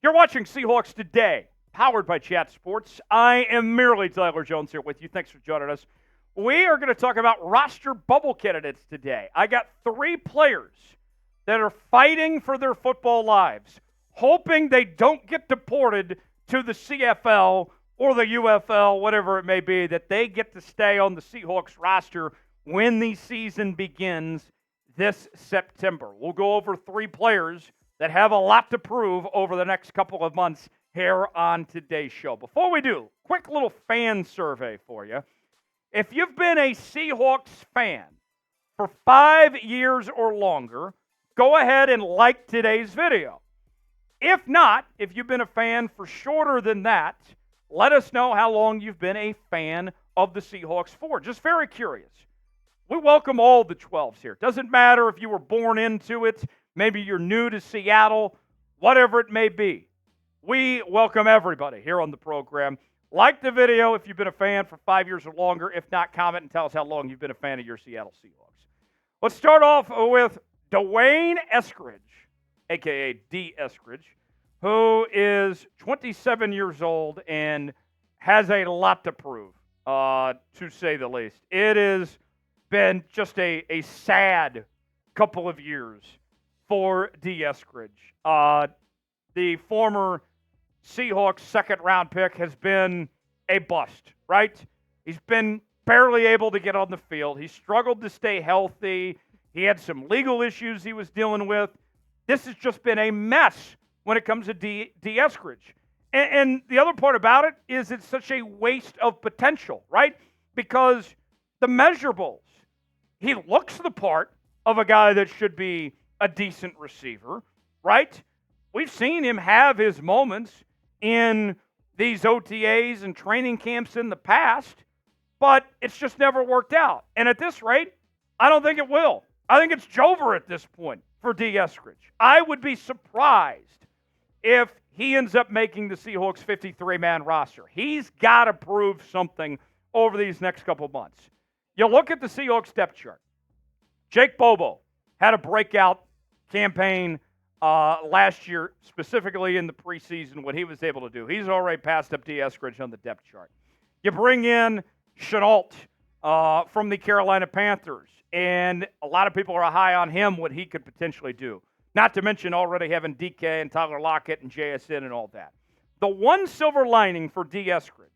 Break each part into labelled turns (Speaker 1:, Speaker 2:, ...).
Speaker 1: You're watching Seahawks Today, powered by Chat Sports. I am merely Tyler Jones here with you. Thanks for joining us. We are going to talk about roster bubble candidates today. I got 3 players that are fighting for their football lives, hoping they don't get deported to the CFL or the UFL, whatever it may be, that they get to stay on the Seahawks roster when the season begins this September. We'll go over 3 players that have a lot to prove over the next couple of months here on today's show. Before we do, quick little fan survey for you. If you've been a Seahawks fan for 5 years or longer, go ahead and like today's video. If not, if you've been a fan for shorter than that, let us know how long you've been a fan of the Seahawks for. Just very curious. We welcome all the 12s here. Doesn't matter if you were born into it, maybe you're new to Seattle, whatever it may be. We welcome everybody here on the program. Like the video if you've been a fan for 5 years or longer. If not, comment and tell us how long you've been a fan of your Seattle Seahawks. Let's start off with Dee Eskridge, a.k.a. Dee Eskridge, who is 27 years old and has a lot to prove, to say the least. It has been just a sad couple of years for Dee Eskridge. The former Seahawks second-round pick has been a bust, right? He's been barely able to get on the field. He struggled to stay healthy. He had some legal issues he was dealing with. This has just been a mess when it comes to Dee Eskridge. And the other part about it is it's such a waste of potential, right? Because the measurables, he looks the part of a guy that should be a decent receiver, right? We've seen him have his moments in these OTAs and training camps in the past, but it's just never worked out. And at this rate, I don't think it will. I think it's Jover at this point for Dee Eskridge. I would be surprised if he ends up making the Seahawks 53-man roster. He's got to prove something over these next couple months. You look at the Seahawks depth chart. Jake Bobo had a breakout campaign last year, specifically in the preseason, what he was able to do. He's already passed up Dee Eskridge on the depth chart. You bring in Shenault from the Carolina Panthers, and a lot of people are high on him, what he could potentially do. Not to mention already having DK and Tyler Lockett and JSN and all that. The one silver lining for Dee Eskridge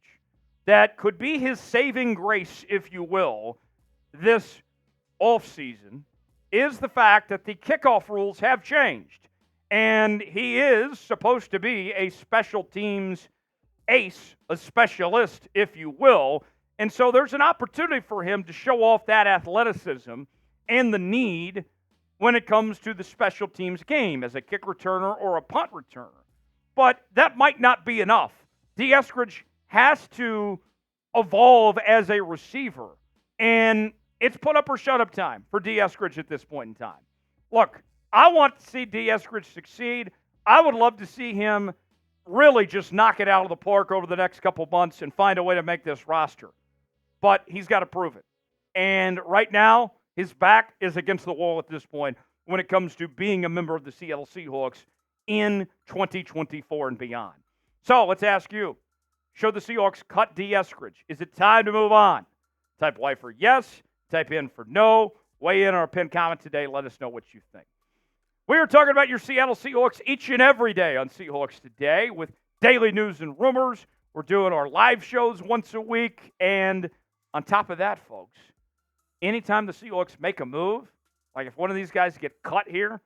Speaker 1: that could be his saving grace, if you will, this offseason is the fact that the kickoff rules have changed. And he is supposed to be a special teams ace, a specialist, if you will. And so there's an opportunity for him to show off that athleticism and the need when it comes to the special teams game as a kick returner or a punt returner. But that might not be enough. Dee Eskridge has to evolve as a receiver. And it's put up or shut up time for Dee Eskridge at this point in time. Look, I want to see Dee Eskridge succeed. I would love to see him really just knock it out of the park over the next couple months and find a way to make this roster. But he's got to prove it. And right now, his back is against the wall at this point when it comes to being a member of the Seattle Seahawks in 2024 and beyond. So let's ask you, should the Seahawks cut Dee Eskridge? Is it time to move on? Type Y for yes. Type in for no. Weigh in on our pinned comment today. Let us know what you think. We are talking about your Seattle Seahawks each and every day on Seahawks Today with daily news and rumors. We're doing our live shows once a week. And on top of that, folks, anytime the Seahawks make a move, like if one of these guys get cut here,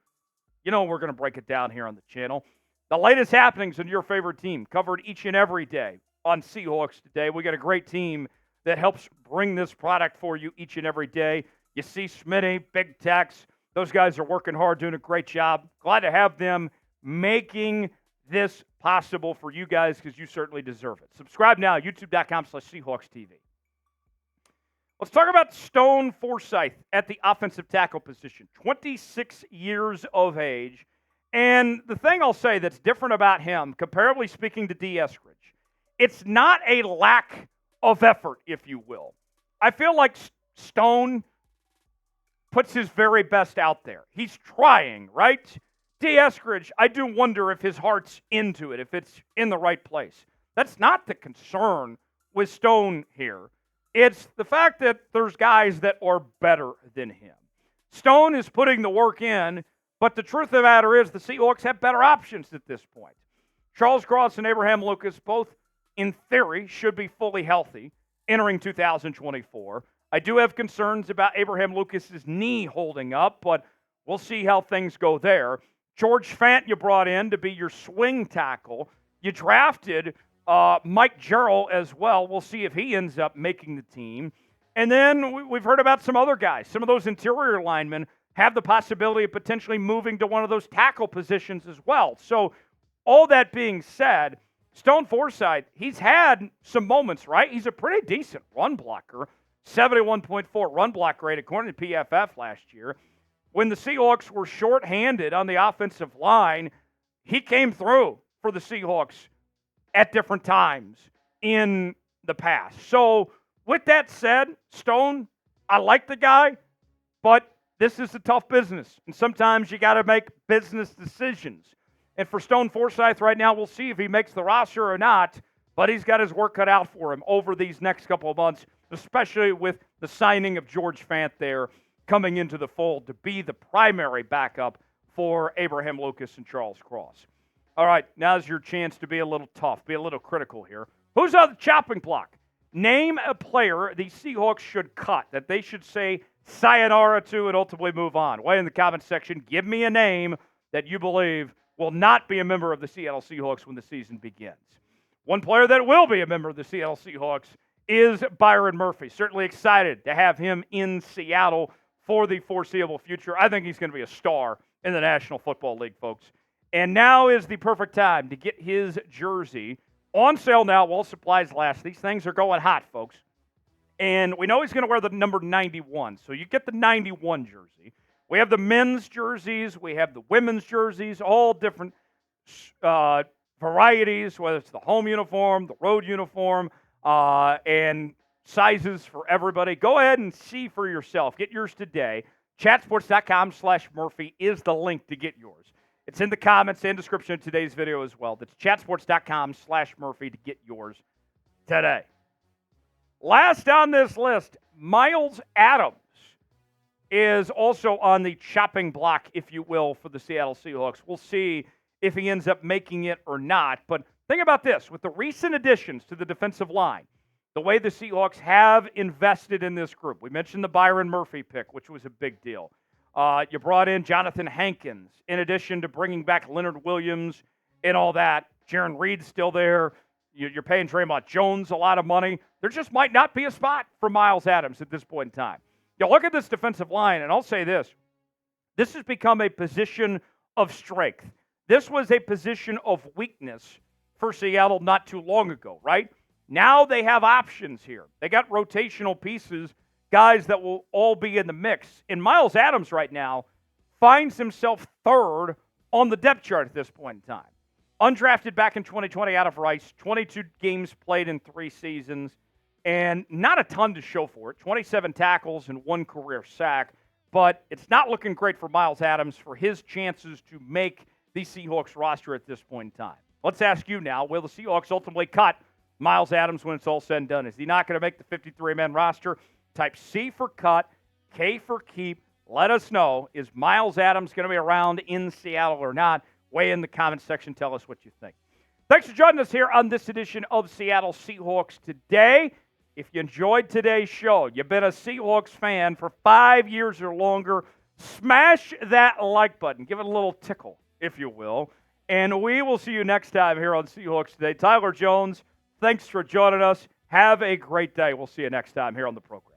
Speaker 1: you know we're going to break it down here on the channel. The latest happenings in your favorite team covered each and every day on Seahawks Today. We got a great team that helps bring this product for you each and every day. You see Smitty, Big Tex. Those guys are working hard, doing a great job. Glad to have them making this possible for you guys because you certainly deserve it. Subscribe now, youtube.com/SeahawksTV. Let's talk about Stone Forsythe at the offensive tackle position. 26 years of age. And the thing I'll say that's different about him, comparably speaking to Dee Eskridge, it's not a lack of effort, if you will. I feel like Stone puts his very best out there. He's trying, right, Dee Eskridge, I do wonder if his heart's into it, if it's in the right place. That's not the concern with Stone here. It's the fact that there's guys that are better than him. Stone is putting the work in, but the truth of the matter is the Seahawks have better options at this point. Charles Cross and Abraham Lucas both, in theory, should be fully healthy entering 2024. I do have concerns about Abraham Lucas's knee holding up, but we'll see how things go there. George Fant you brought in to be your swing tackle. You drafted Mike Jarrell as well. We'll see if he ends up making the team. And then we've heard about some other guys. Some of those interior linemen have the possibility of potentially moving to one of those tackle positions as well. So all that being said, Stone Forsythe, he's had some moments, right? He's a pretty decent run blocker. 71.4 run block rate according to PFF last year. When the Seahawks were shorthanded on the offensive line, he came through for the Seahawks at different times in the past. So with that said, Stone, I like the guy, but this is a tough business. And sometimes you got to make business decisions. And for Stone Forsythe right now, we'll see if he makes the roster or not, but he's got his work cut out for him over these next couple of months, especially with the signing of George Fant there coming into the fold to be the primary backup for Abraham Lucas and Charles Cross. All right, now's your chance to be a little tough, be a little critical here. Who's on the chopping block? Name a player the Seahawks should cut, that they should say sayonara to and ultimately move on. Way in the comment section, give me a name that you believe will not be a member of the Seattle Seahawks when the season begins. One player that will be a member of the Seattle Seahawks is Byron Murphy. Certainly excited to have him in Seattle for the foreseeable future. I think he's going to be a star in the National Football League, folks. And now is the perfect time to get his jersey on sale now while supplies last. These things are going hot, folks. And we know he's going to wear the number 91. So you get the 91 jersey. We have the men's jerseys. We have the women's jerseys, all different varieties, whether it's the home uniform, the road uniform, and sizes for everybody. Go ahead and see for yourself. Get yours today. Chatsports.com/Murphy is the link to get yours. It's in the comments and description of today's video as well. That's chatsports.com/Murphy to get yours today. Last on this list, Myles Adams is also on the chopping block, if you will, for the Seattle Seahawks. We'll see if he ends up making it or not. But think about this. With the recent additions to the defensive line, the way the Seahawks have invested in this group. We mentioned the Byron Murphy pick, which was a big deal. You brought in Jonathan Hankins, in addition to bringing back Leonard Williams and all that. Jaron Reed's still there. You're paying Draymond Jones a lot of money. There just might not be a spot for Myles Adams at this point in time. You look at this defensive line, and I'll say this. This has become a position of strength. This was a position of weakness for Seattle not too long ago, right? Now they have options here. They got rotational pieces, guys that will all be in the mix. And Myles Adams right now finds himself third on the depth chart at this point in time. Undrafted back in 2020 out of Rice, 22 games played in 3 seasons, and not a ton to show for it. 27 tackles and 1 career sack, but it's not looking great for Myles Adams for his chances to make the Seahawks roster at this point in time. Let's ask you now, will the Seahawks ultimately cut Myles Adams when it's all said and done? Is he not going to make the 53-man roster? Type C for cut, K for keep. Let us know. Is Myles Adams going to be around in Seattle or not? Weigh in the comments section. Tell us what you think. Thanks for joining us here on this edition of Seattle Seahawks Today. If you enjoyed today's show, you've been a Seahawks fan for 5 years or longer, smash that like button. Give it a little tickle, if you will. And we will see you next time here on Seahawks Today. Tyler Jones, thanks for joining us. Have a great day. We'll see you next time here on the program.